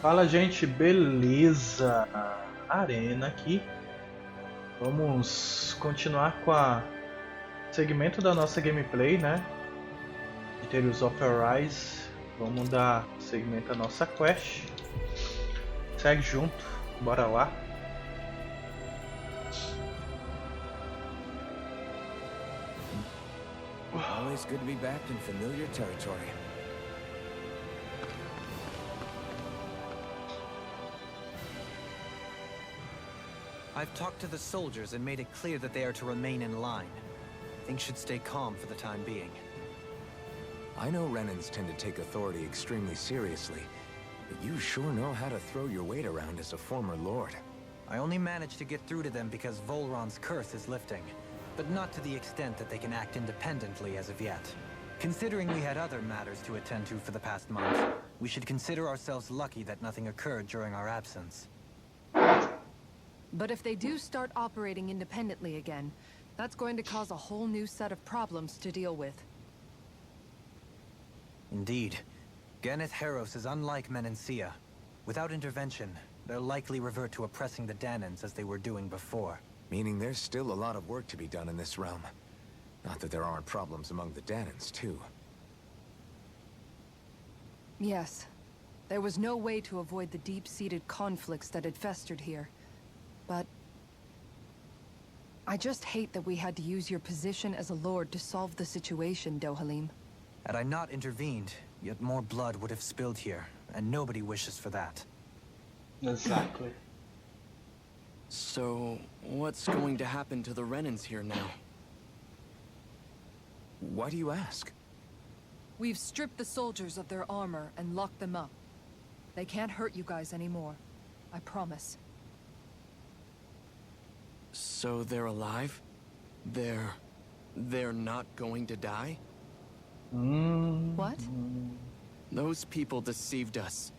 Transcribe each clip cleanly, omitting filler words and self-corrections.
Fala, gente, beleza? Arena aqui. Vamos continuar com a segmento da nossa gameplay, né? De Tales of Arise. Vamos dar segmento à nossa quest. Segue junto, bora lá. Always good to be back in familiar territory. I've talked to the soldiers and made it clear that they are to remain in line. Things should stay calm for the time being. I know Renans tend to take authority extremely seriously, but you sure know how to throw your weight around as a former lord. I only managed to get through to them because Volron's curse is lifting, but not to the extent that they can act independently as of yet. Considering we had other matters to attend to for the past month, we should consider ourselves lucky that nothing occurred during our absence. But if they do start operating independently again, that's going to cause a whole new set of problems to deal with. Indeed. Ganeth Heros is unlike Menancia. Without intervention, they'll likely revert to oppressing the Danans as they were doing before. Meaning there's still a lot of work to be done in this realm. Not that there aren't problems among the Danans, too. Yes. There was no way to avoid the deep-seated conflicts that had festered here. But I just hate that we had to use your position as a lord to solve the situation, Dohalim. Had I not intervened, yet more blood would have spilled here, and nobody wishes for that. Exactly. So, what's going to happen to the Renans here now? Why do you ask? We've stripped the soldiers of their armor and locked them up. They can't hurt you guys anymore. I promise. So they're alive? They're not going to die? What? Those people deceived us.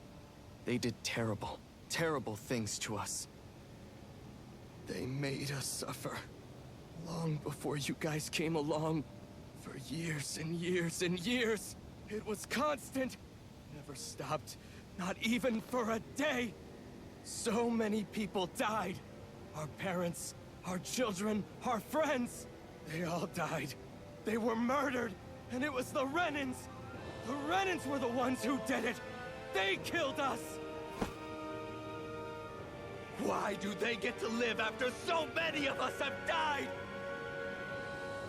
They did terrible, terrible things to us. They made us suffer. Long before you guys came along. For years and years and years. It was constant. Never stopped. Not even for a day. So many people died. Our parents, our children, our friends. They all died. They were murdered. And it was the Renans. The Renans were the ones who did it. They killed us. Why do they get to live after so many of us have died?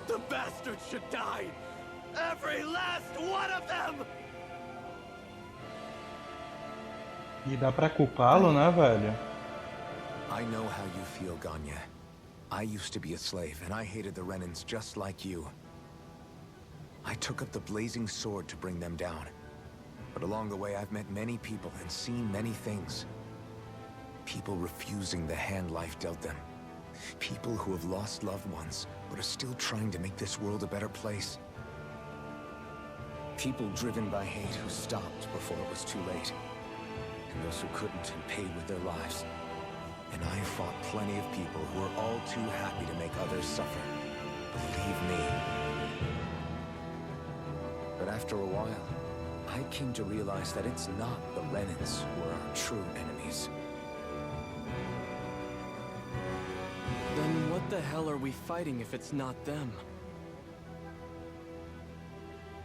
The bastards should die! Every last one of them! E dá pra culpá-lo, né, velho? I know how you feel, Ganya. I used to be a slave, and I hated the Renans just like you. I took up the blazing sword to bring them down. But along the way, I've met many people and seen many things. People refusing the hand life dealt them. People who have lost loved ones, but are still trying to make this world a better place. People driven by hate who stopped before it was too late. And those who couldn't and paid with their lives. And I fought plenty of people who were all too happy to make others suffer. Believe me. But after a while, I came to realize that it's not the Renans who are our true enemies. Then what the hell are we fighting if it's not them?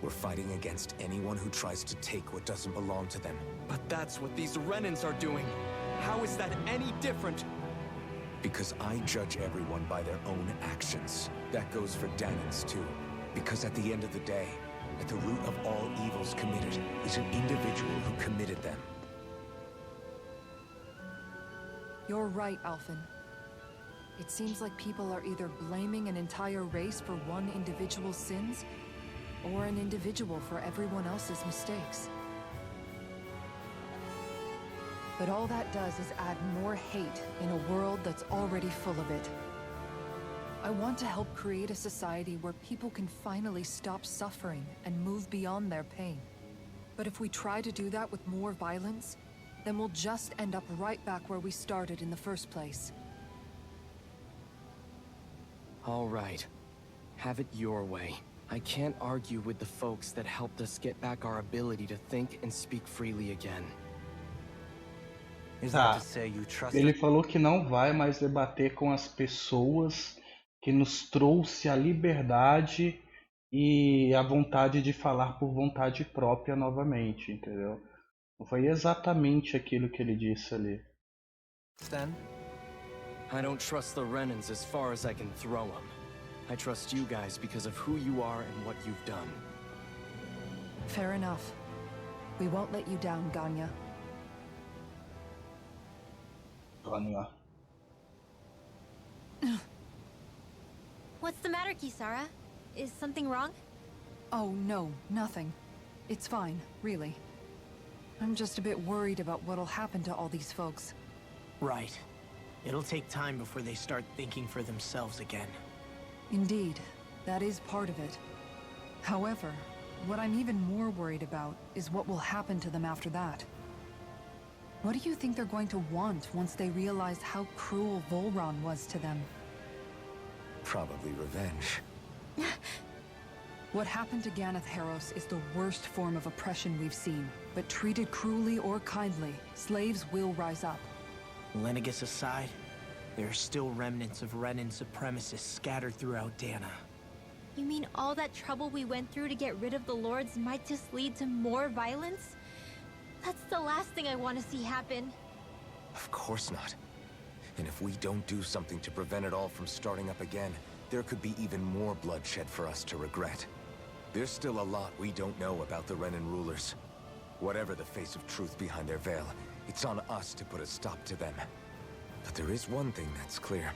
We're fighting against anyone who tries to take what doesn't belong to them. But that's what these Renans are doing. How is that any different? Because I judge everyone by their own actions. That goes for Danans too. Because at the end of the day, at the root of all evils committed is an individual who committed them. You're right, Alphen. It seems like people are either blaming an entire race for one individual's sins, or an individual for everyone else's mistakes. But all that does is add more hate in a world that's already full of it. I want to help create a society where people can finally stop suffering and move beyond their pain. But if we try to do that with more violence, then we'll just end up right back where we started in the first place. All right. Have it your way. I can't argue with the folks that helped us get back our ability to think and speak freely again. Is Tá. that to say you trust Ele falou que não vai mais debater com as pessoas que nos trouxe a liberdade e a vontade de falar por vontade própria novamente, entendeu? Não foi exatamente aquilo que ele disse ali. then? I don't trust the Renans as far as I can throw them. I trust you guys because of who you are and what you've done. Fair enough. We won't let you down, Ganya. Vanya. What's the matter, Kisara? Is something wrong? Oh, no, nothing. It's fine, really. I'm just a bit worried about what'll happen to all these folks. Right. It'll take time before they start thinking for themselves again. Indeed, that is part of it. However, what I'm even more worried about is what will happen to them after that. What do you think they're going to want once they realize how cruel Volron was to them? Probably revenge. What happened to Ganeth Haros is the worst form of oppression we've seen. But treated cruelly or kindly, slaves will rise up. Lenegus aside, there are still remnants of Renan supremacists scattered throughout Dana. You mean all that trouble we went through to get rid of the Lords might just lead to more violence? That's the last thing I want to see happen. Of course not. And if we don't do something to prevent it all from starting up again, there could be even more bloodshed for us to regret. There's still a lot we don't know about the Renan rulers. Whatever the face of truth behind their veil, it's on us to put a stop to them. But there is one thing that's clear.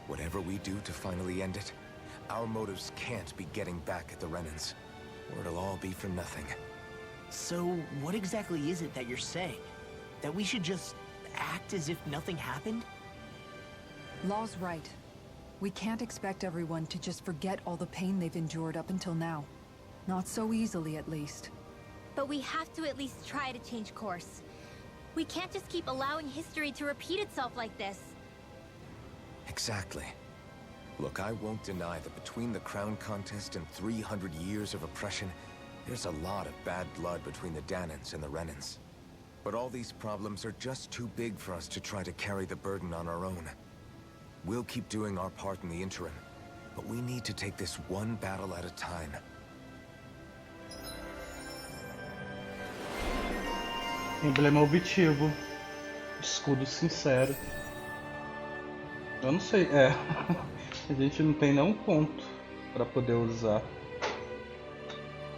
Whatever we do to finally end it, our motives can't be getting back at the Renans, or it'll all be for nothing. So, what exactly is it that you're saying? That we should just act as if nothing happened? Law's right. We can't expect everyone to just forget all the pain they've endured up until now. Not so easily, at least. But we have to at least try to change course. We can't just keep allowing history to repeat itself like this. Exactly. Look, I won't deny that between the crown contest and 300 years of oppression, there's a lot of bad blood between the Danans and the Renans. But all these problems are just too big for us to try to carry the burden on our own. We'll keep doing our part in the interim, but we need to take this one battle at a time. Emblema obtivo. Escudo sincero. Eu não sei, a gente não tem nenhum ponto para poder usar.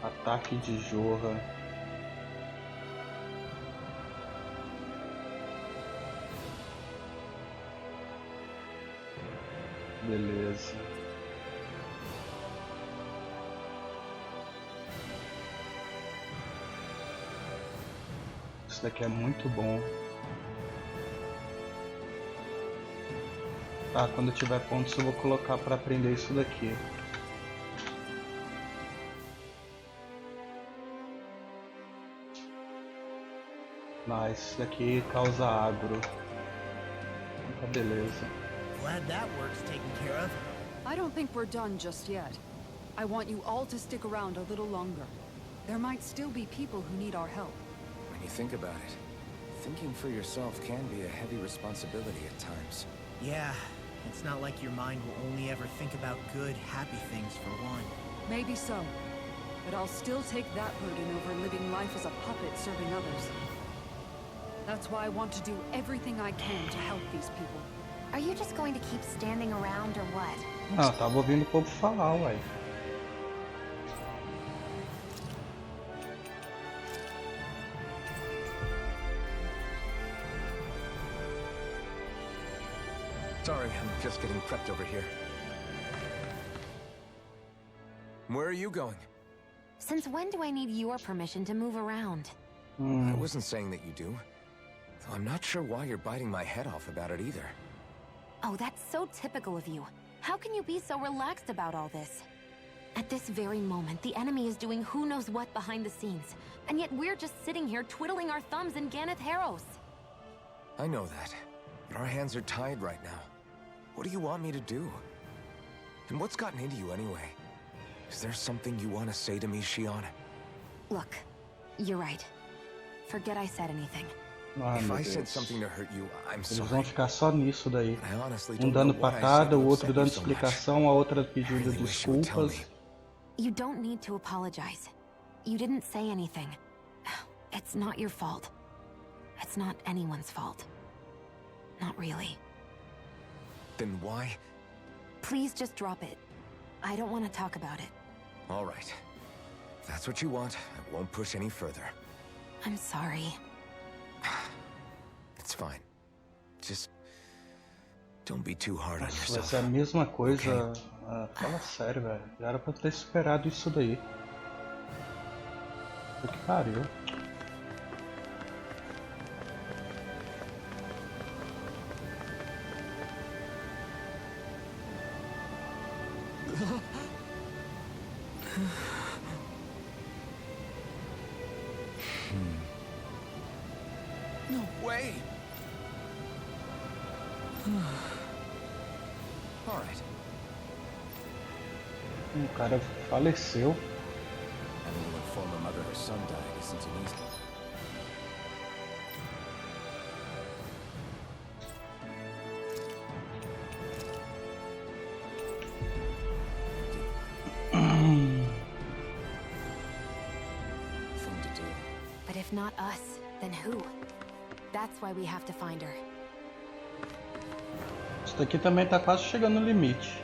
Ataque de Jorra. Beleza. Isso daqui é muito bom. Tá, quando eu tiver pontos eu vou colocar para aprender isso daqui. Mas isso daqui causa agro. Tá, beleza. Glad that work's taken care of. I don't think we're done just yet. I want you all to stick around a little longer. There might still be people who need our help. When you think about it, thinking for yourself can be a heavy responsibility at times. Yeah, it's not like your mind will only ever think about good, happy things for one. Maybe so. But I'll still take that burden over living life as a puppet serving others. That's why I want to do everything I can to help these people. Are you just going to keep standing around or what? Ah, tava ouvindo o povo falar, uai. Sorry, I'm just getting prepped over here. Where are you going? Since when do I need your permission to move around? I wasn't saying that you do. Though I'm not sure why you're biting my head off about it either. Oh, that's so typical of you. How can you be so relaxed about all this? At this very moment, the enemy is doing who knows what behind the scenes. And yet we're just sitting here twiddling our thumbs in Ganeth Haros. I know that, but our hands are tied right now. What do you want me to do? And what's gotten into you anyway? Is there something you want to say to me, Shion? Look, you're right. Forget I said anything. Ah, If meu I said Deus. something to hurt you, I'm Eles vão sorry. ficar só nisso daí. I honestly Um don't know dando what I said patada, to o outro upset you dando so much. explicação, a outra I pedindo really wish you would tell me. desculpas. You don't need to apologize. You didn't say anything. It's not your fault. It's not anyone's fault. Not really. Then why? Please just drop it. I don't want to talk about it. All right. If that's what you want, I won't push any further. I'm sorry. It's fine. Just don't be too hard on Nossa, vai yourself. ser a mesma coisa. Ah, fala sério, velho. Já era pra ter esperado isso daí. Puta que pariu. No way. All right. O cara faleceu. Having to inform her mother her son died isn't an easy. Thing to do. But if not us, then who? That's why we have to find her. Isso daqui também tá quase chegando no limite.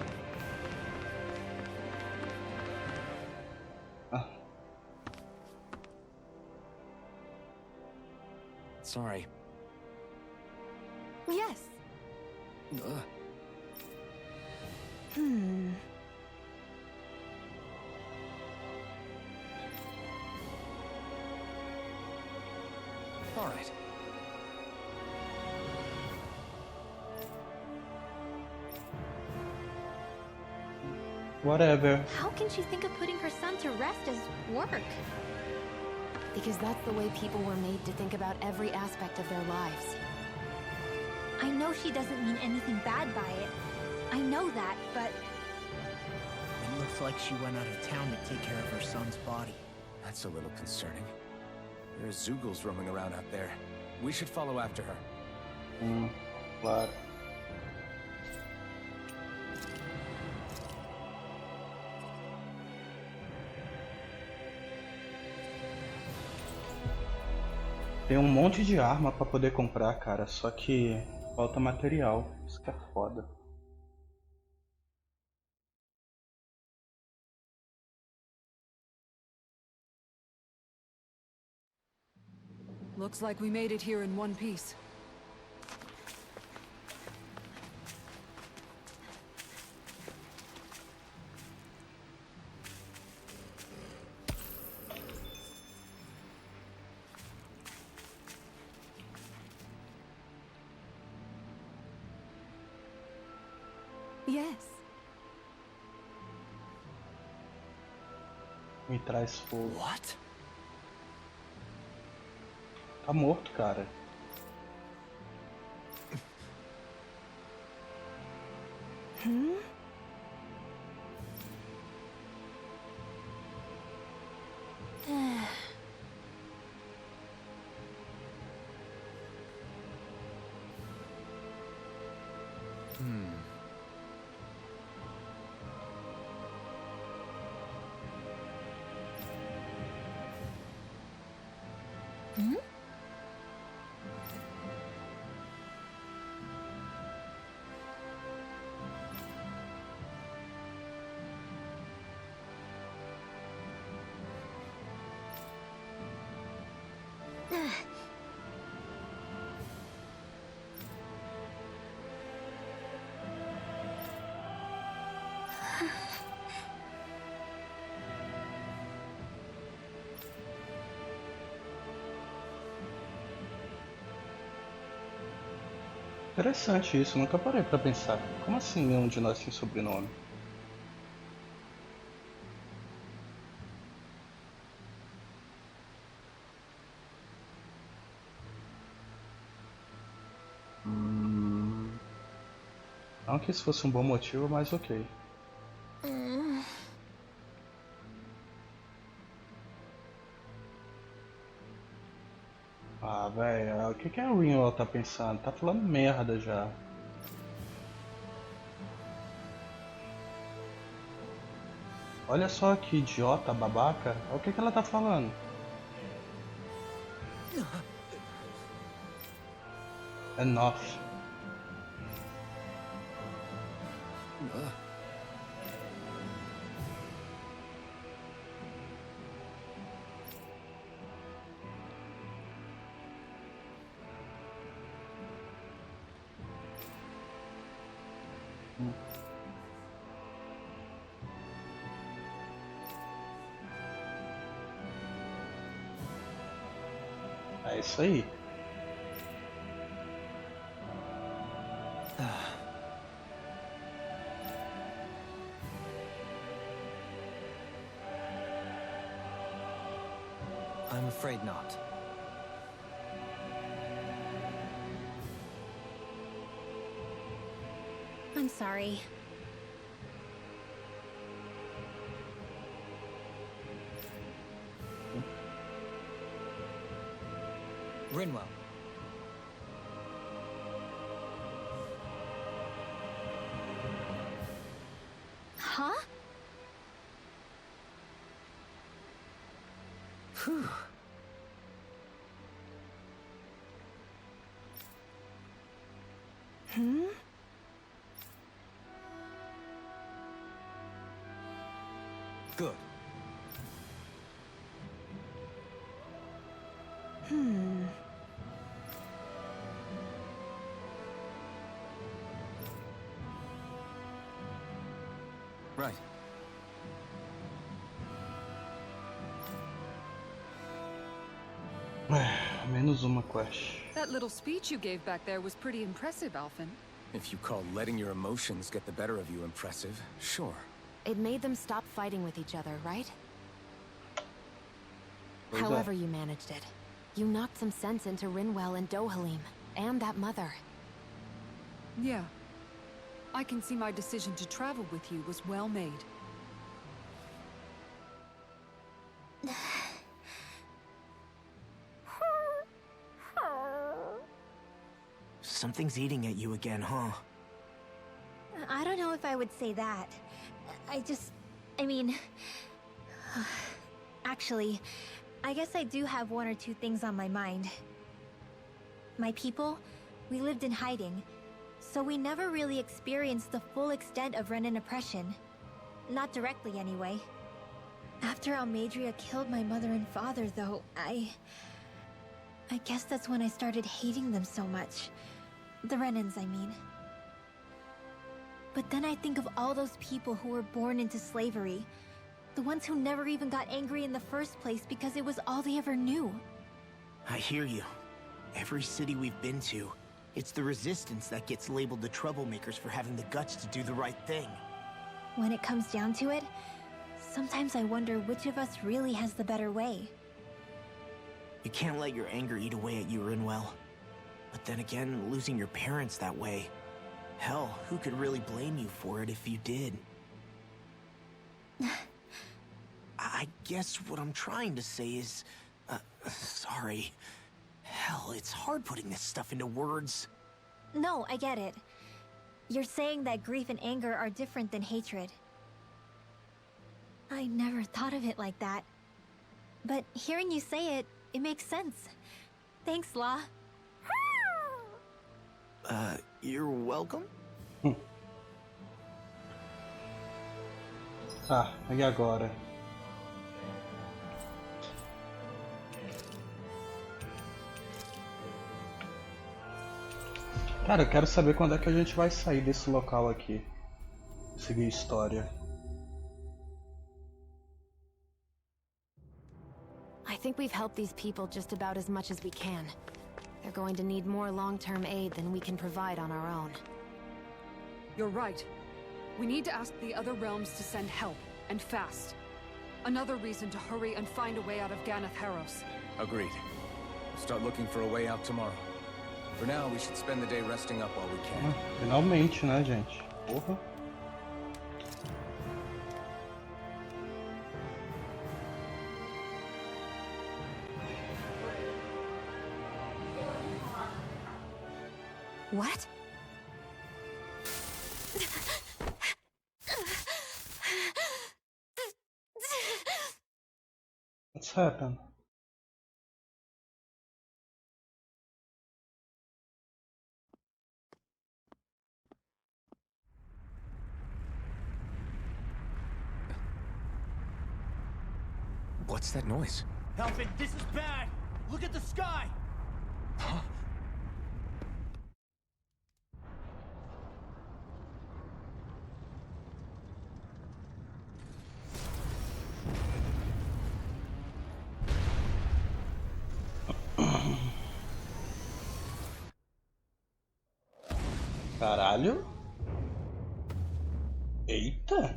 Ah, Sorry. Yes. Ugh. Hmm. All right. whatever. How can she think of putting her son to rest as work? Because that's the way people were made to think about every aspect of their lives. I know she doesn't mean anything bad by it. I know that, but... It looks like she went out of town to take care of her son's body. That's a little concerning. There's Zoogles roaming around out there. We should follow after her. Claro. Tem um monte de arma pra poder comprar, cara, só que falta material. Isso que é foda. Looks like we made it here in one piece. Yes. Me traz fogo. What? Tá morto, cara. Hmm? Hmm? Interessante isso, nunca parei pra pensar. Como assim nenhum de nós tem sobrenome? Não que isso fosse um bom motivo, mas ok. Ah, velho, o que que a Rinwell tá pensando? Tá falando merda já. Olha só que idiota, babaca. Olha o que que ela tá falando. Enough. É isso aí. I'm afraid not. I'm sorry. Rinwell. Huh? Whew. Hmm? Good. Hmm. Right. Menos uma quest. That little speech you gave back there was pretty impressive, Alphen. If you call letting your emotions get the better of you impressive, sure. It made them stop fighting with each other, right? Pois é. However you managed it. You knocked some sense into Rinwell and Dohalim, and that mother. Yeah. I can see my decision to travel with you was well made. Something's eating at you again, huh? I don't know if I would say that. I mean... Actually, I guess I do have one or two things on my mind. My people, we lived in hiding, so we never really experienced the full extent of Renan oppression. Not directly, anyway. After Almadria killed my mother and father, though, I guess that's when I started hating them so much. The Renans, I mean. But then I think of all those people who were born into slavery. The ones who never even got angry in the first place because it was all they ever knew. I hear you. Every city we've been to, it's the Resistance that gets labeled the troublemakers for having the guts to do the right thing. When it comes down to it, sometimes I wonder which of us really has the better way. You can't let your anger eat away at you, Rinwell. But then again, losing your parents that way... Hell, who could really blame you for it if you did? I guess what I'm trying to say is... sorry. Hell, it's hard putting this stuff into words. No, I get it. You're saying that grief and anger are different than hatred. I never thought of it like that. But hearing you say it, it makes sense. Thanks, La. You're welcome? Tá, e agora? Cara, eu quero saber quando é que a gente vai sair desse local aqui. Seguir a história. I think we've helped these people just about as much as we can. They're going to need more long-term aid than we can provide on our own. You're right. We need to ask the other realms to send help, and fast. Another reason to hurry and find a way out of Ganath Haros. Agreed. We'll start looking for a way out tomorrow. For now, we should spend the day resting up while we can. Finalmente, né, gente? Porra. What? What's happened? What's that noise? Help it! This is bad! Look at the sky! Huh? Caralho. Eita.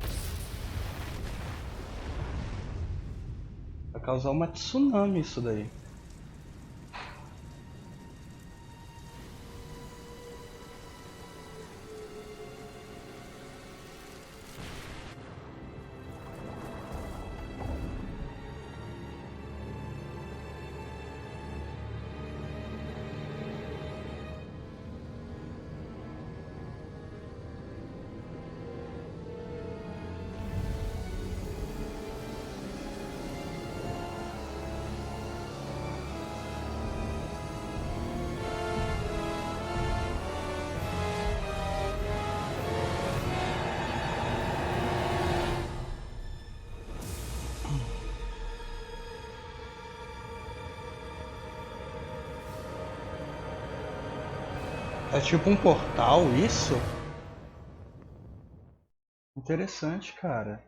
Vai causar uma tsunami isso daí. É tipo um portal, isso? Interessante, cara.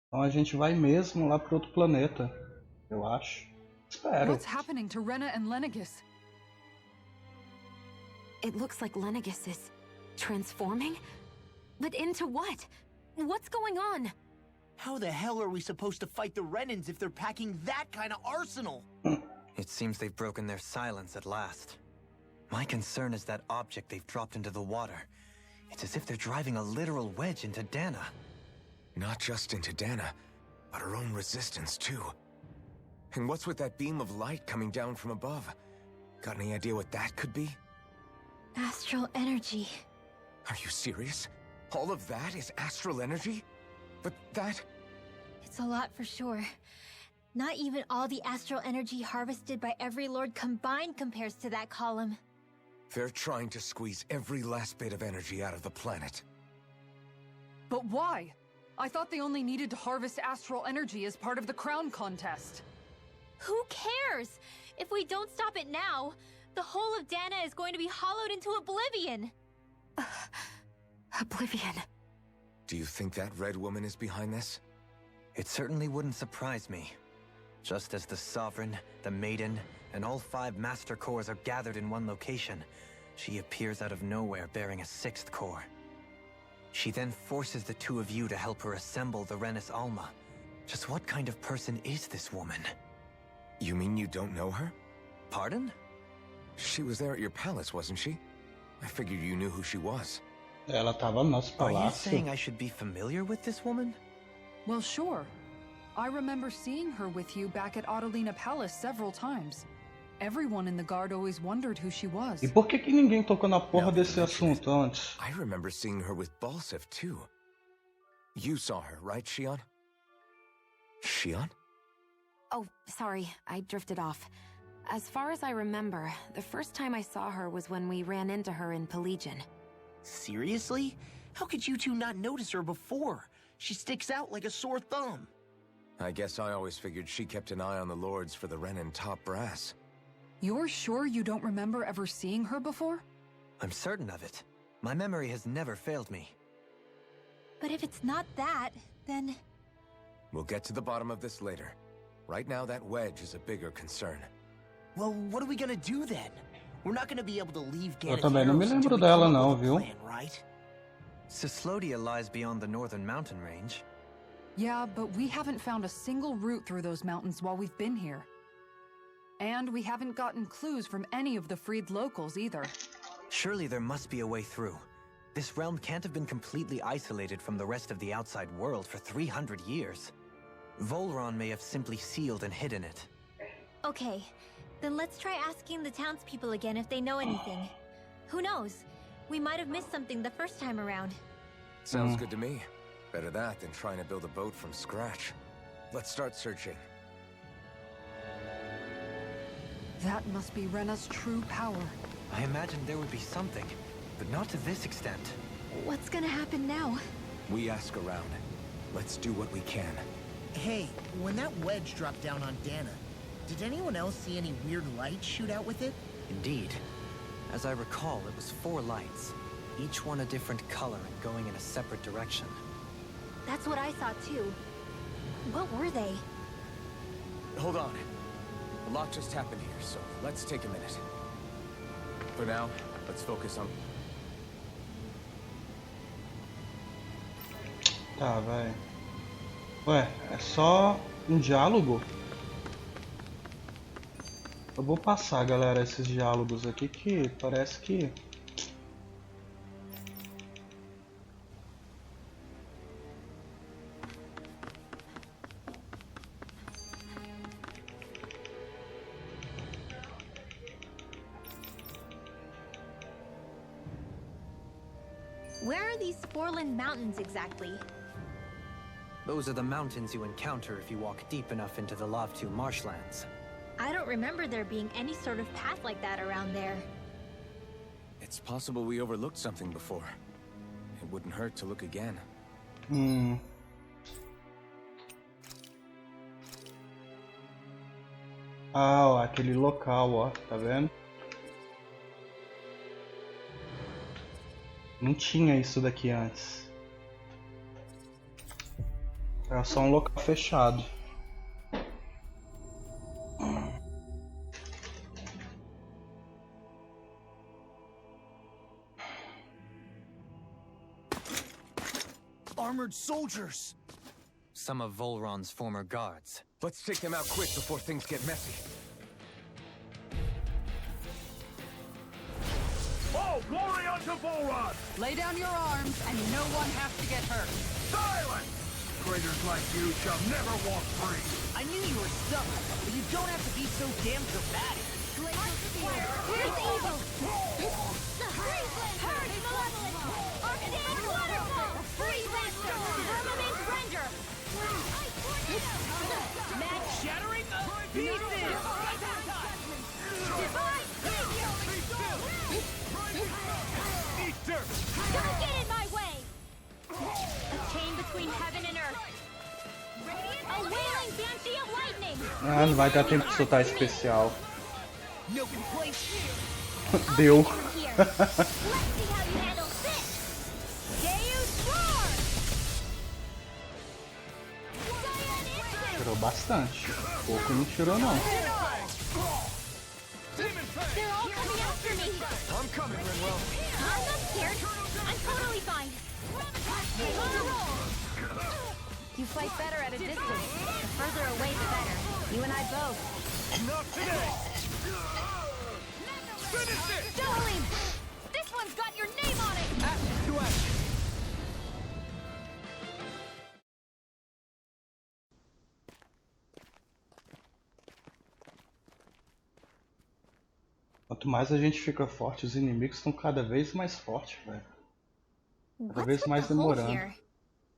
Então a gente vai mesmo lá pro outro planeta, eu acho. Espero. What's happening to Rena and Lenegis? It looks like Lenegis is transforming? But into what? What's going on? How the hell are we supposed to fight the Renans if they're packing that kind of arsenal? It seems they've broken their silence at last. My concern is that object they've dropped into the water. It's as if they're driving a literal wedge into Dana. Not just into Dana, but her own resistance too. And what's with that beam of light coming down from above? Got any idea what that could be? Astral energy. Are you serious? All of that is astral energy? But that... It's a lot for sure. Not even all the astral energy harvested by every lord combined compares to that column. They're trying to squeeze every last bit of energy out of the planet. But why? I thought they only needed to harvest astral energy as part of the crown contest. Who cares? If we don't stop it now, the whole of Dana is going to be hollowed into oblivion. Oblivion. Do you think that red woman is behind this? It certainly wouldn't surprise me. Just as the Sovereign, the Maiden, and all 5 Master Cores are gathered in one location, she appears out of nowhere bearing a 6th core. She then forces the 2 of you to help her assemble the Renis Alma. Just what kind of person is this woman? You mean you don't know her? Pardon? She was there at your palace, wasn't she? I figured you knew who she was. Ela tava no nosso Are you palácio. saying I should be familiar with this woman? Well, sure. I remember seeing her with you back at Adelina Palace several times. Everyone in the guard always wondered who she was. E por que que ninguém tocou na porra Now that desse you mention it, assunto antes? I remember seeing her with Balsif, too. You saw her, right, Shion? Shion? Oh, sorry, I drifted off. As far as I remember, the first time I saw her was when we ran into her in Pelagian. Seriously? How could you two not notice her before? She sticks out like a sore thumb. I guess I always figured she kept an eye on the lords for the Renin top brass. You're sure you don't remember ever seeing her before? I'm certain of it. My memory has never failed me. But if it's not that, then... We'll get to the bottom of this later. Right now, that wedge is a bigger concern. Well, what are we gonna do then? We're not gonna be able to leave Eu também não me Ganateros lembro until we dela come up não, with a viu? plan, right? Cyslodia lies beyond the northern mountain range. Yeah, but we haven't found a single route through those mountains while we've been here. And we haven't gotten clues from any of the freed locals either. Surely there must be a way through. This realm can't have been completely isolated from the rest of the outside world for 300 years. Volron may have simply sealed and hidden it. Okay, then let's try asking the townspeople again if they know anything. Who knows? We might have missed something the first time around. Sounds good to me. Better that than trying to build a boat from scratch. Let's start searching. That must be Rena's true power. I imagined there would be something, but not to this extent. What's gonna happen now? We ask around. Let's do what we can. Hey, when that wedge dropped down on Dana, did anyone else see any weird lights shoot out with it? Indeed. As I recall, it was 4 lights, each one a different color and going in a separate direction. That's what I thought too. What were they? Hold on. A lot just happened here, so let's take a minute. For now, let's focus on... Tá, vai. Ué, é só um diálogo? Eu vou passar, galera, esses diálogos aqui que parece que... Where are these Forland Mountains exactly? Those are the mountains you encounter if you walk deep enough into the Lavtu marshlands. I don't remember there being any sort of path like that around there. It's possible we overlooked something before. It wouldn't hurt to look again. Ah, ó, aquele local, ó, tá vendo? Não tinha isso daqui antes. Era só um local fechado. Armored soldiers! Some of Volron's former guards. Let's take them out quick before things get messy. Oh, glory unto Volron! Lay down your arms and no one has to get hurt. Silence! Traitors like you shall never walk free. I knew you were stubborn, but you don't have to be so damn dramatic. Where's evil? Purge malevolence! Arcane waterfall! Free lancer! Firmament render! Mad Shattering pieces! Divine savior! Eat dirt! Don't get in my way! A chain between heaven and earth. A wailing banshee of lightning! Ah, não vai dar tempo de soltar especial. No complaints. Deu. From here. Let's see how you handle this! Deus roar! Tirou bastante. Pouco não tirou, não. They're all coming after me! I'm coming, Renwell. I'm not scared. I'm totally fine. On a roll! You fight better at a distance. The further away, the better. You and I both. Not today! Finish it! Dohalim! This one's got your name on it! Action to action! Quanto mais a gente fica forte, os inimigos estão cada vez mais fortes, velho. Cada vez mais demorando. here?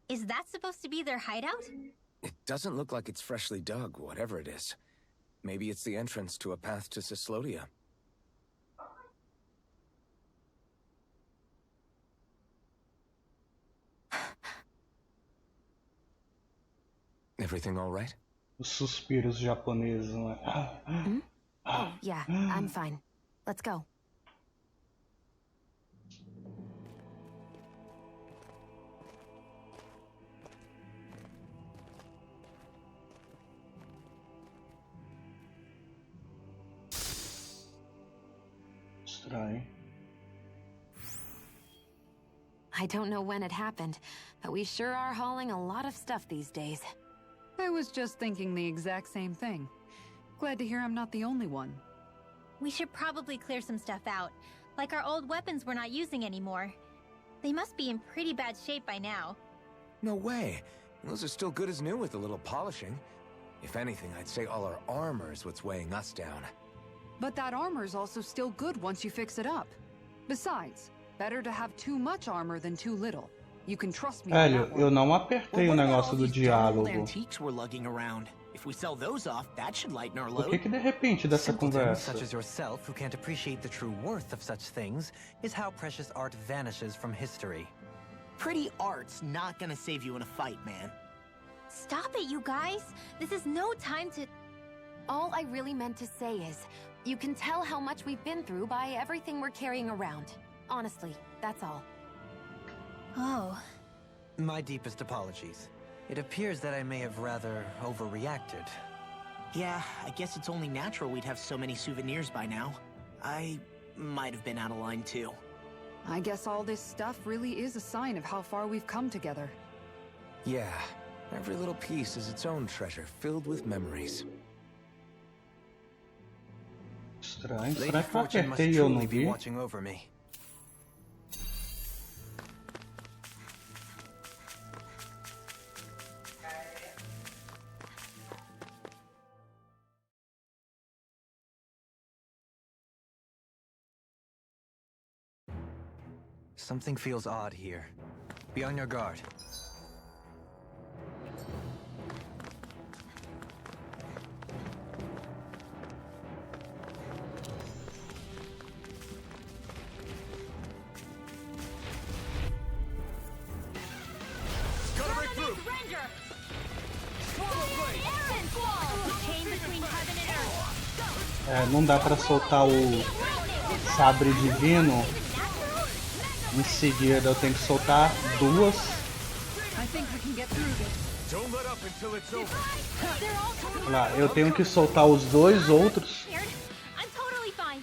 Is that supposed to be their hideout? It doesn't look like it's freshly dug, whatever it is. Maybe it's the entrance to a path to Cyslodia. Everything all right? Os suspiros japoneses, não é? Oh, yeah, I'm fine. Let's go. Estranho. I don't know when it happened, but we sure are hauling a lot of stuff these days. I was just thinking the exact same thing. Glad to hear I'm not the only one. We should probably clear some stuff out. Like our old weapons we're not using anymore. They must be in pretty bad shape by now. No way. Those are still good as new with a little polishing. If anything, I'd say all our armor is what's weighing us down. But that armor's also still good once you fix it up. Besides, better to have too much armor than too little. You can trust me on Velho, that one. eu não apertei o what about negócio all do these darn old diálogo. antiques we're lugging around? If we sell those off, that should lighten our Por load. que de repente dessa Simpletons conversa? such as yourself who can't appreciate the true worth of such things is how precious art vanishes from history. Pretty art's not gonna save you in a fight, man. Stop it, you guys. This is no time to... All I really meant to say is, you can tell how much we've been through by everything we're carrying around. Honestly, that's all. Oh. My deepest apologies. It appears that I may have rather overreacted. Yeah, I guess it's only natural we'd have so many souvenirs by now. I might have been out of line too. I guess all this stuff really is a sign of how far we've come together. Yeah, every little piece is its own treasure, filled with memories. Estranho. Lady Será que eu Fortune must apertei e eu não truly be vi? watching over me. Something feels odd here. Be on your guard. Gotta break through! É, não dá pra soltar o sabre divino em seguida. Eu tenho que soltar duas. I think we can get through this. Don't let up until it's over. Olha lá, eu tenho que soltar os dois outros. I'm totally fine.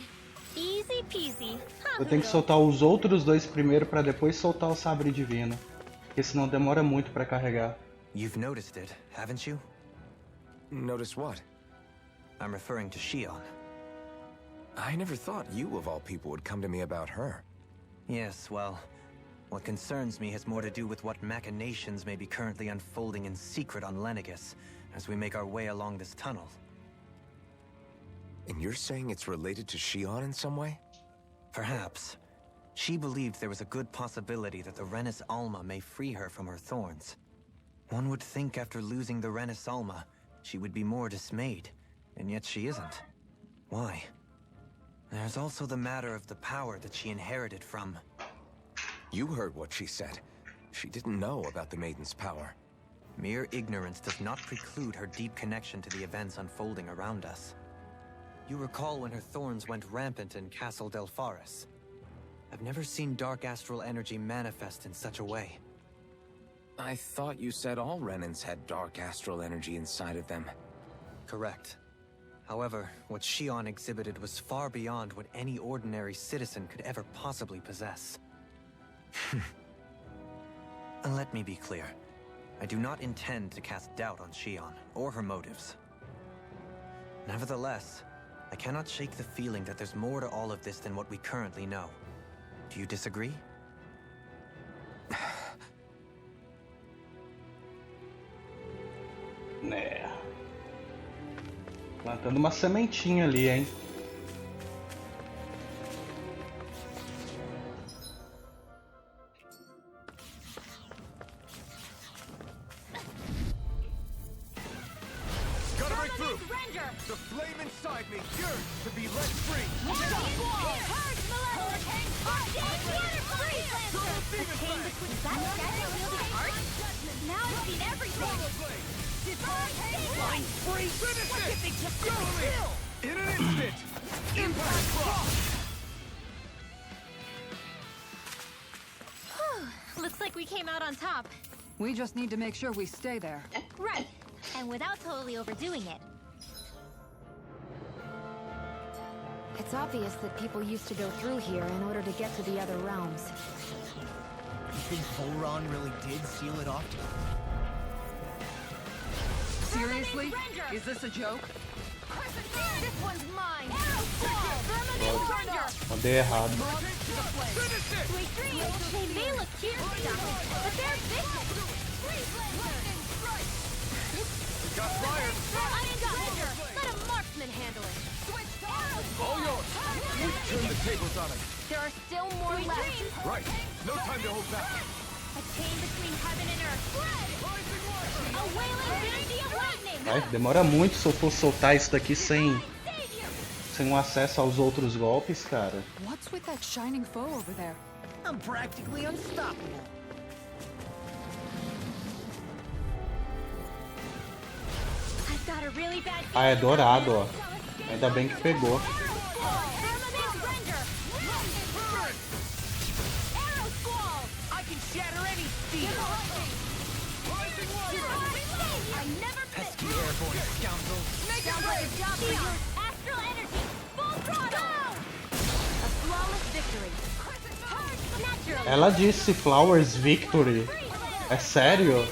Easy peasy. Eu tenho que soltar os outros dois primeiro pra depois soltar o sabre divino. Porque senão demora muito pra carregar. You've noticed it, haven't you? Notice what? I'm referring to Shion. I never thought you, of all people, would come to me about her. Yes, well, what concerns me has more to do with what machinations may be currently unfolding in secret on Lenegis as we make our way along this tunnel. And you're saying it's related to Shion in some way? Perhaps. She believed there was a good possibility that the Renis Alma may free her from her thorns. One would think after losing the Renis Alma, she would be more dismayed, and yet she isn't. Why? There's also the matter of the power that she inherited from... You heard what she said. She didn't know about the Maiden's power. Mere ignorance does not preclude her deep connection to the events unfolding around us. You recall when her thorns went rampant in Castle Delpharis. I've never seen dark astral energy manifest in such a way. I thought you said all Renans had dark astral energy inside of them. Correct. However, what Shion exhibited was far beyond what any ordinary citizen could ever possibly possess. Let me be clear. I do not intend to cast doubt on Shion, or her motives. Nevertheless, I cannot shake the feeling that there's more to all of this than what we currently know. Do you disagree? Né. Plantando uma sementinha ali, hein? Gotta break through! The flame inside me yearns to be let free! Now I've seen everything. Line free! Finish it! Surely! In an instant! Impact block! Looks like we came out on top. We just need to make sure we stay there. Right. And without totally overdoing it. It's obvious that people used to go through here in order to get to the other realms. You think Volron really did seal it off? Seriously? Is this a joke? This one's mine. Mandei errado. They may look cute, but they're vicious. Got fire! Let a marksman handle it. All yours! We've turned the tables on it. There are still more left. Right. No time to hold back. A chain between heaven and earth. A wailing trinity of lightning. Vai, demora muito se eu for soltar isso daqui sem um acesso aos outros golpes, cara. What's with that shining foe over there? I'm practically unstoppable. I've got a really bad Ah, é dourado, ó. Ainda bem que pegou. I can shatter any steel. Pesky airborne scoundrels. Astral energy, full throttle. A flawless victory. Naturally. Ela disse Flowers Victory. É sério?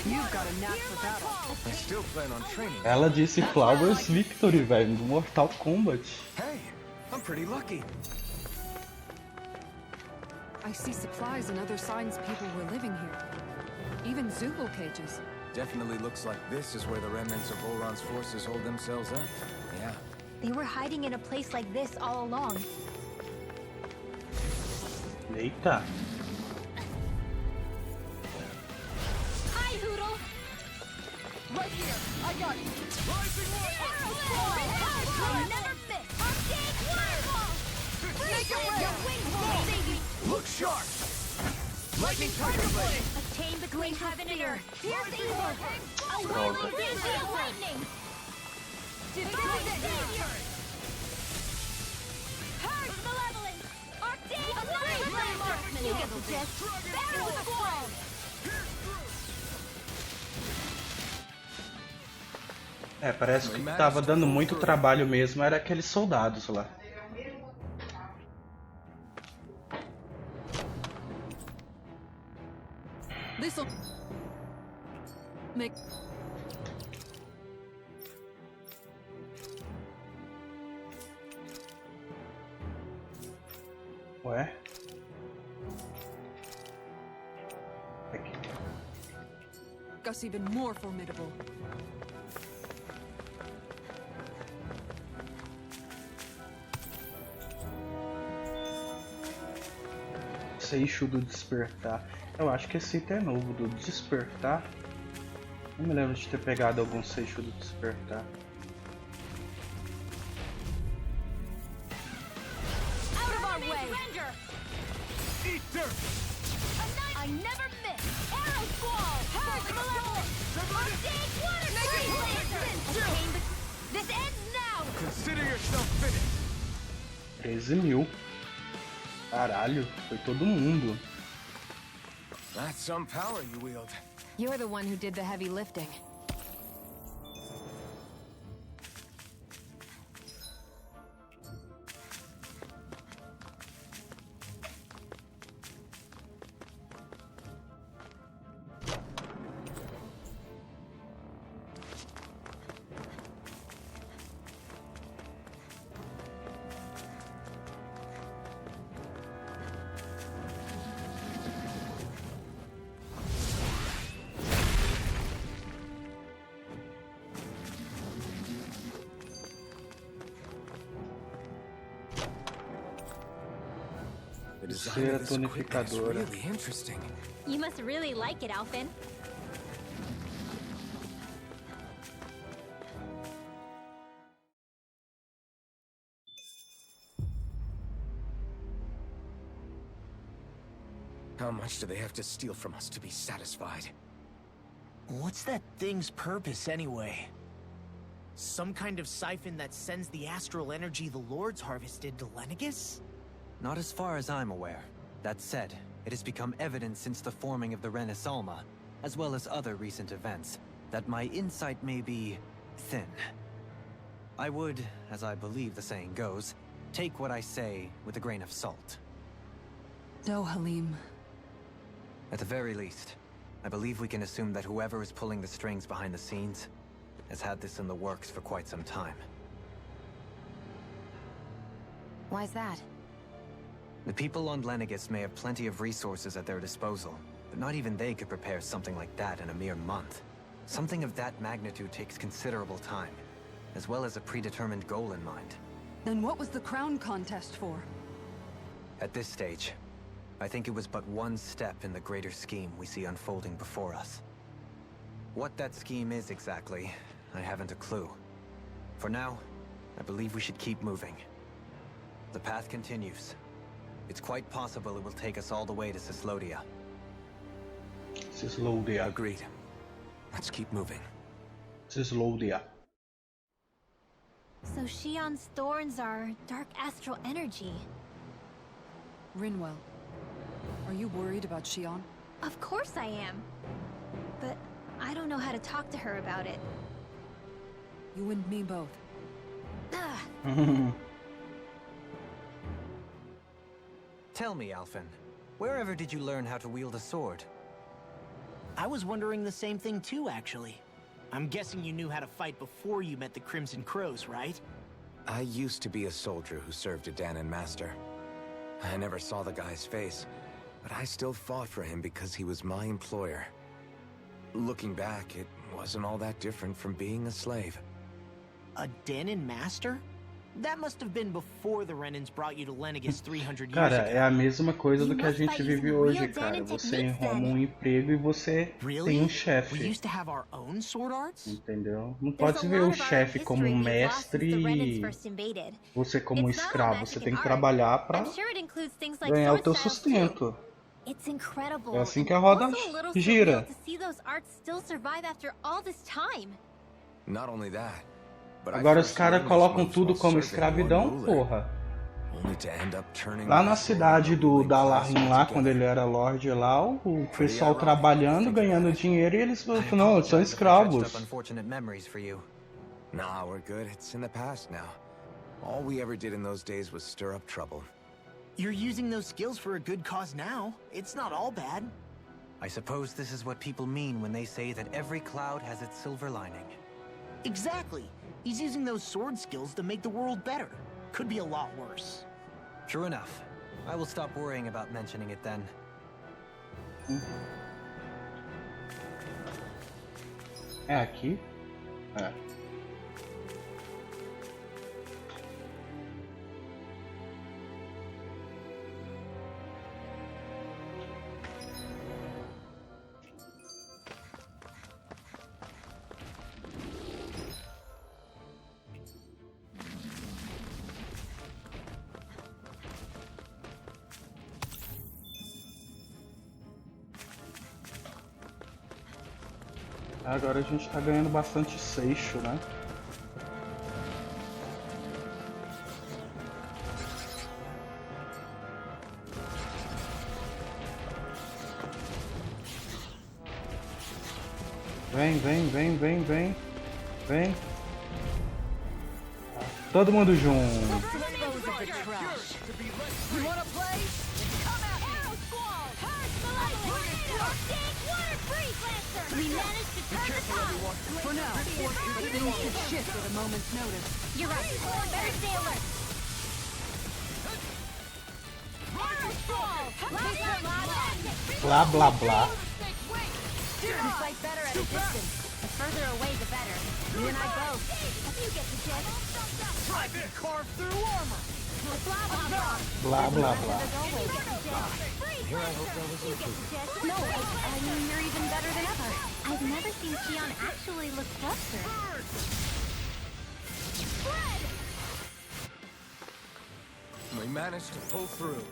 You've got a knack for battle. I still plan on training. Ela disse Flowers Victory, velho, no Mortal Kombat. Hey, I'm pretty lucky. I see supplies and other signs people were living here. Even Zubul cages. Definitely looks like this is where the remnants of Volron's forces hold themselves up. Yeah. They were hiding in a place like this all along. Eita. Hi, Hoodle. Right here. I got you. Rising I never miss. Big waterfall. Make it Your rain. wings will save you. Look sharp. Lightning tiger blade. A chain between heaven and earth. Pierce evil. A whirling trinity of lightning. Divine savior. Purge malevolence. Arcade flame marksman. You get the gist. Barrel squall. É, parece que o que tava dando muito trabalho mesmo era aqueles soldados lá. This'll make Ué? Aqui. us even more formidable. Seixo do Despertar. Eu acho que esse item é novo, do Despertar. Não me lembro de ter pegado algum Seixo do Despertar. Out of our way. Eat dirt. I never miss. Arrow squall. Purge malevolence. Arcade water freeze. This ends now. Consider yourself finished. 13.000. Caralho, foi todo mundo. That's some power you wield. You're the one who did the heavy lifting. The design Cera of this equipment is tonificadora. really interesting. You must really like it, Alphen. How much do they have to steal from us to be satisfied? What's that thing's purpose, anyway? Some kind of siphon that sends the astral energy the Lords harvested to Lenegus? Not as far as I'm aware. That said, it has become evident since the forming of the Renaissance, as well as other recent events, that my insight may be thin. I would, as I believe the saying goes, take what I say with a grain of salt. No, Halim. At the very least, I believe we can assume that whoever is pulling the strings behind the scenes has had this in the works for quite some time. Why's that? The people on Lenegus may have plenty of resources at their disposal, but not even they could prepare something like that in a mere month. Something of that magnitude takes considerable time, as well as a predetermined goal in mind. Then what was the crown contest for? At this stage, I think it was but one step in the greater scheme we see unfolding before us. What that scheme is exactly, I haven't a clue. For now, I believe we should keep moving. The path continues. It's quite possible it will take us all the way to Cislodia. Cislodia. Agreed. Let's keep moving. Cislodia. So Shion's thorns are dark astral energy. Rinwell, are you worried about Shion? Of course I am. But I don't know how to talk to her about it. You and me both. Ugh. Tell me, Alphen, wherever did you learn how to wield a sword? I was wondering the same thing too, actually. I'm guessing you knew how to fight before you met the Crimson Crows, right? I used to be a soldier who served a Danon master. I never saw the guy's face, but I still fought for him because he was my employer. Looking back, it wasn't all that different from being a slave. A Danon master? That must have been before the Renans brought you to Lenegis 300 years Cara, ago. é a mesma coisa do que a gente vive hoje, cara. Você arruma um emprego e você tem um We chefe. used to have our own sword arts? Entendeu? Não There's pode a se ver lot o of our chefe history como um we've lost mestre since the Renans e first invaded. você como um It's not all escravo. magic Você and tem que art. trabalhar pra I'm sure it includes things like ganhar o sword teu styles, too. sustento. It's incredible. É assim and que a roda also a little gira. surreal to see those arts still survive after all this time. Not only that, but I Agora os first caras learned colocam these moves tudo while como serving escravidão, one ruler, porra. only to end up turning Lá my na sword cidade into a do ruling class Dalarim lá, altogether. quando ele era Lorde lá, o pessoal trabalhando, ganhando dinheiro e eles I falaram, não, eles são apologize if I dredged escravos. up unfortunate memories for you. Nah, we're good. It's in the past now. All we ever did in those days was stir up trouble. You're using those skills for a good cause now. It's not all bad. I suppose this is what people mean when they say that every cloud has its silver lining. Exactly. He's using those sword skills to make the world better. Could be a lot worse. True enough. I will stop worrying about mentioning it then. É aqui? É. Agora a gente tá ganhando bastante seixo, né? Vem, vem, vem, vem, vem. Vem. Todo mundo junto. We managed to turn the tide. For now, but things could shift at a moment's notice. You're right. Better stay alert. Blá, blá, blá. We fight better at a distance. The further away, the better. You and I both. You get the gist. I've been carved through armor. Blah, blah, blah. Blá, blá, blá. As always. Here I hope there was You get the gist. No, I mean, you're even better than ever. I've never seen Shion actually look flustered. We managed to pull through.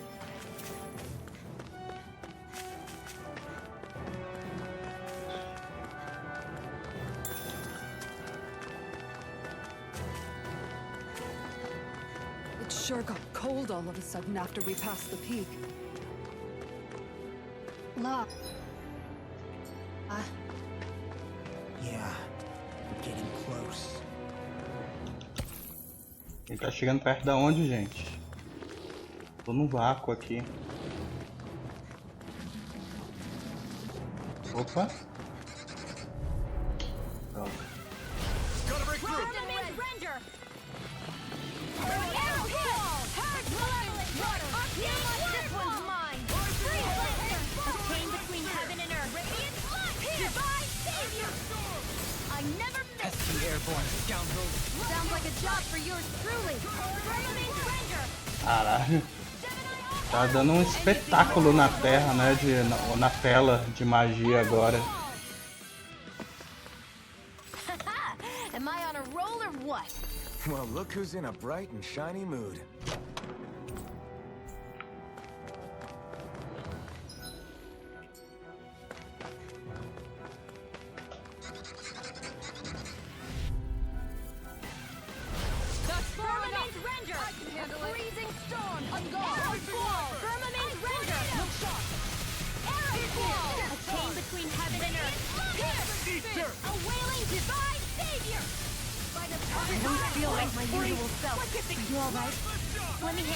It sure got cold all of a sudden after we passed the peak. Look. Yeah, we're getting close. Ele tá chegando perto da onde, gente? Tô num vácuo aqui. Opa. Pronto. Gotta break through. Render! Arrow hit! Herd malevolent water! This one's mine! Free Lancer! A chain between heaven and earth! Radiant light! Hereby save you! Sounds like a job for yours truly. Caralho. Tá dando um espetáculo na terra, né? Na tela de magia agora. Am I on a roll or what? Well, look who's in a bright and shiny mood.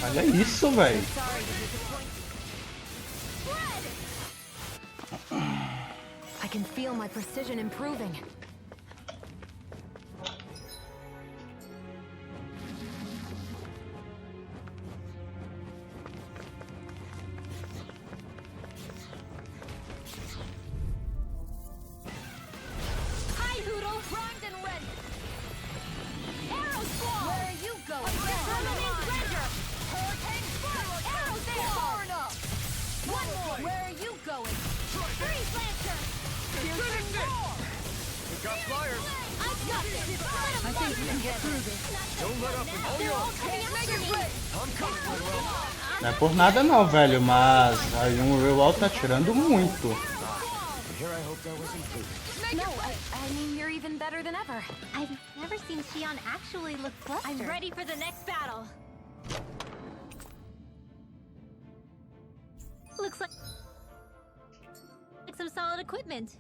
Olha isso, velho. I can feel my precision improving. Hi, Hoodle! Primed and ready! Arrows fall! Where are you going? Permanent render! Hurricane Spark! Arrows there! Far enough! One more! Where are you going? Freeze Lancer! Piercing roar! We got flyers. I've got this! I think we can get through this. Don't let up. All yours. I'm coming, Manuel. Não é por nada não, velho, mas a Unreal tá tirando muito. Here I hope that was included. No, I mean you're even better than ever. I've never seen Xion actually look flustered. I'm ready for the next battle. Looks like some solid equipment.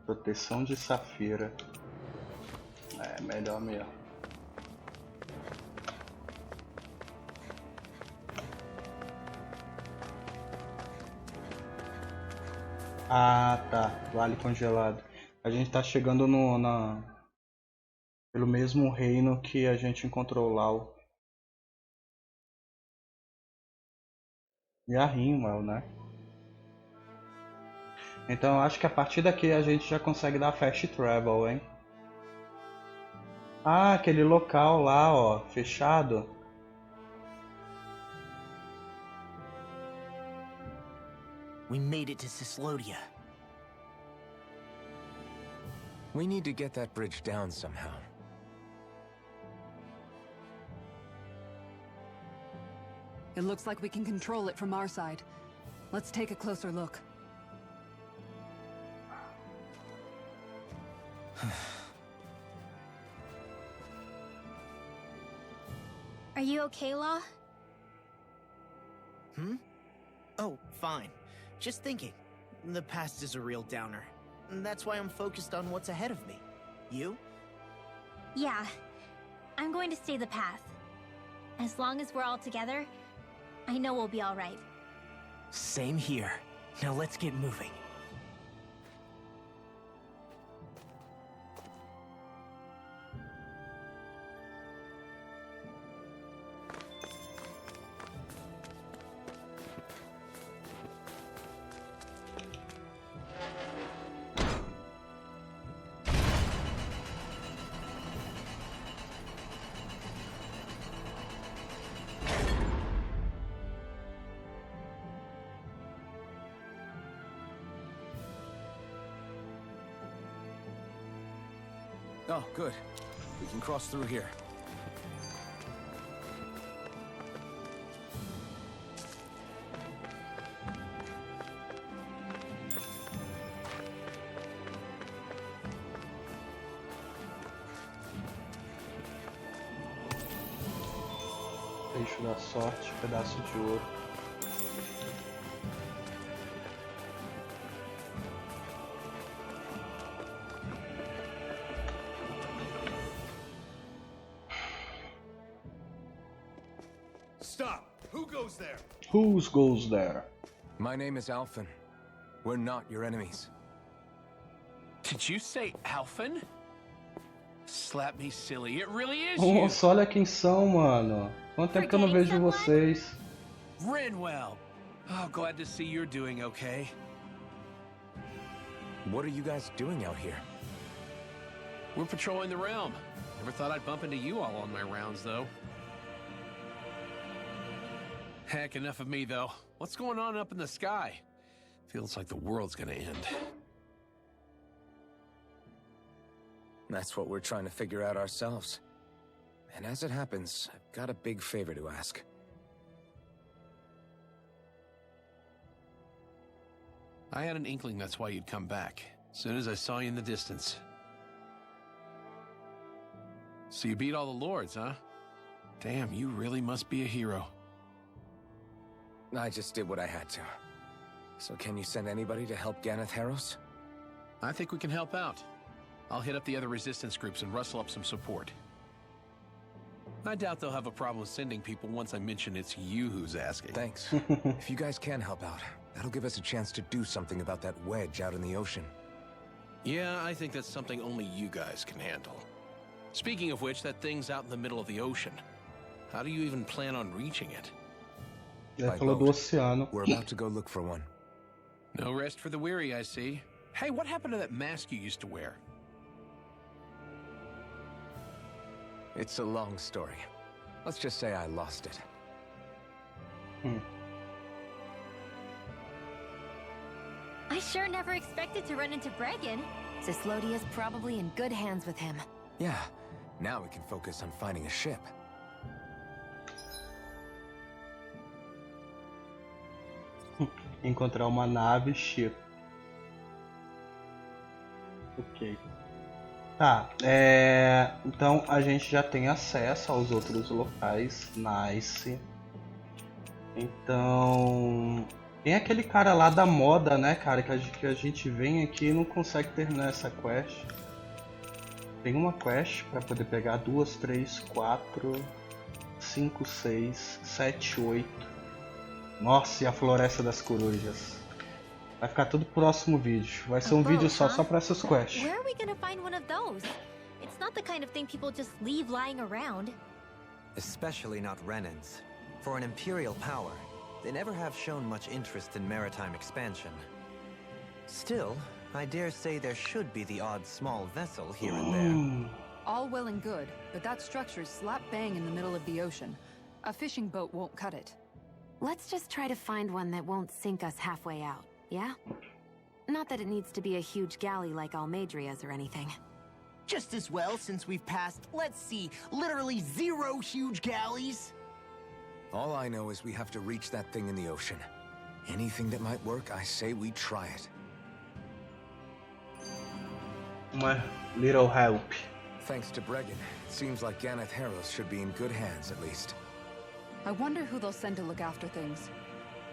Proteção de safira. É melhor mesmo. Ah, tá. Vale congelado. A gente tá chegando pelo mesmo reino que a gente encontrou lá. E a Rimwell, né? Então eu acho que a partir daqui a gente já consegue dar fast travel, hein? Ah, aquele local lá, ó, fechado. We made it to Cislodia. We need to get that bridge down somehow. It looks like we can control it from our side. Let's take a closer look. Are you okay, Law? Oh, fine. Just thinking. The past is a real downer. That's why I'm focused on what's ahead of me. You? Yeah. I'm going to stay the path. As long as we're all together, I know we'll be all right. Same here. Now let's get moving. Oh, good. We can cross through here. Fecho da sorte, pedaço de ouro. Stop. Who goes there? Who goes there? My name is Alphen. We're not your enemies. Did you say Alphen? Slap me silly, it really is you! Nossa, olha quem são, mano. Quanto tempo que eu não vejo vocês? Rinwell! Oh, glad to see you're doing okay. What are you guys doing out here? We're patrolling the realm. Never thought I'd bump into you all on my rounds, though. Heck, enough of me, though. What's going on up in the sky? Feels like the world's gonna end. That's what we're trying to figure out ourselves. And as it happens, I've got a big favor to ask. I had an inkling that's why you'd come back. As soon as I saw you in the distance. So you beat all the lords, huh? Damn, you really must be a hero. I just did what I had to. So can you send anybody to help Ganeth Harros? I think we can help out. I'll hit up the other resistance groups and rustle up some support. I doubt they'll have a problem sending people once I mention it's you who's asking. Thanks. If you guys can help out, that'll give us a chance to do something about that wedge out in the ocean. Yeah, I think that's something only you guys can handle. Speaking of which, that thing's out in the middle of the ocean. How do you even plan on reaching it? Ele falou do oceano. We're about to go look for one. No rest for the weary, I see. Hey, what happened to that mask you used to wear? It's a long story. Let's just say I lost it. I sure never expected to run into Bregan. Cislodia's probably in good hands with him. Yeah, now we can focus on finding a ship. Encontrar uma nave ship. Ok. Tá, então a gente já tem acesso aos outros locais. Nice. Então... Tem aquele cara lá da moda, né, cara? Que a gente vem aqui e não consegue terminar essa quest. Tem uma quest pra poder pegar 2, 3, 4, 5, 6, 7, 8. Nossa, e a Floresta das Corujas. Vai ficar tudo pro próximo vídeo. Vai ser um vídeo só pra essas quests. Where are we gonna find one of those? It's not the kind of thing people just leave lying around. Especially not Renans. For an Imperial power, they never have shown much interest in maritime expansion. Still, I dare say there should be the odd small vessel here and there. All well and good, but that structure's slap bang in the middle of the ocean. A fishing boat won't cut it. Let's just try to find one that won't sink us halfway out, yeah? Not that it needs to be a huge galley like Almadria's or anything. Just as well, since we've passed, let's see, literally 0 huge galleys. All I know is we have to reach that thing in the ocean. Anything that might work, I say we try it. Uma little help. Thanks to Bregan, it seems like Ganeth Harros should be in good hands at least. I wonder who they'll send to look after things.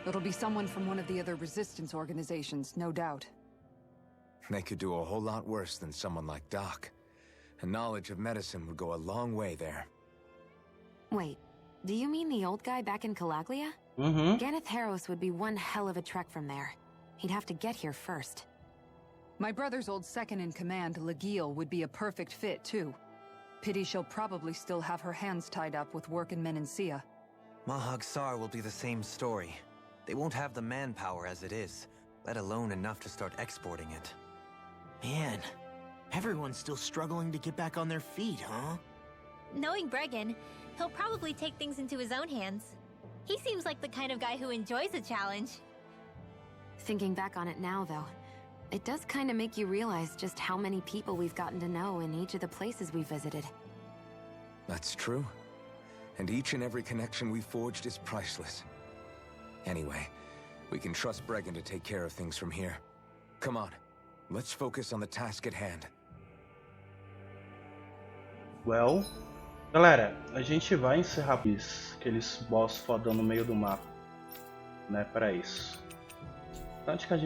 It'll be someone from one of the other resistance organizations, no doubt. They could do a whole lot worse than someone like Doc. A knowledge of medicine would go a long way there. Wait, do you mean the old guy back in Calaglia? Ganeth Harros would be one hell of a trek from there. He'd have to get here first. My brother's old second-in-command, Legil, would be a perfect fit, too. Pity she'll probably still have her hands tied up with work in Menancia. Mahag Sar will be the same story. They won't have the manpower as it is, let alone enough to start exporting it. Man, everyone's still struggling to get back on their feet, huh? Knowing Bregan, he'll probably take things into his own hands. He seems like the kind of guy who enjoys a challenge. Thinking back on it now, though, it does kind of make you realize just how many people we've gotten to know in each of the places we visited. That's true. And each and every connection we forged is priceless. Anyway, we can trust Bregan to take care of things from here. Come on, let's focus on the task at hand. Well, galera, a gente vai encerrar aqueles boss fodão no meio do mapa, né, para isso. Então, antes que a gente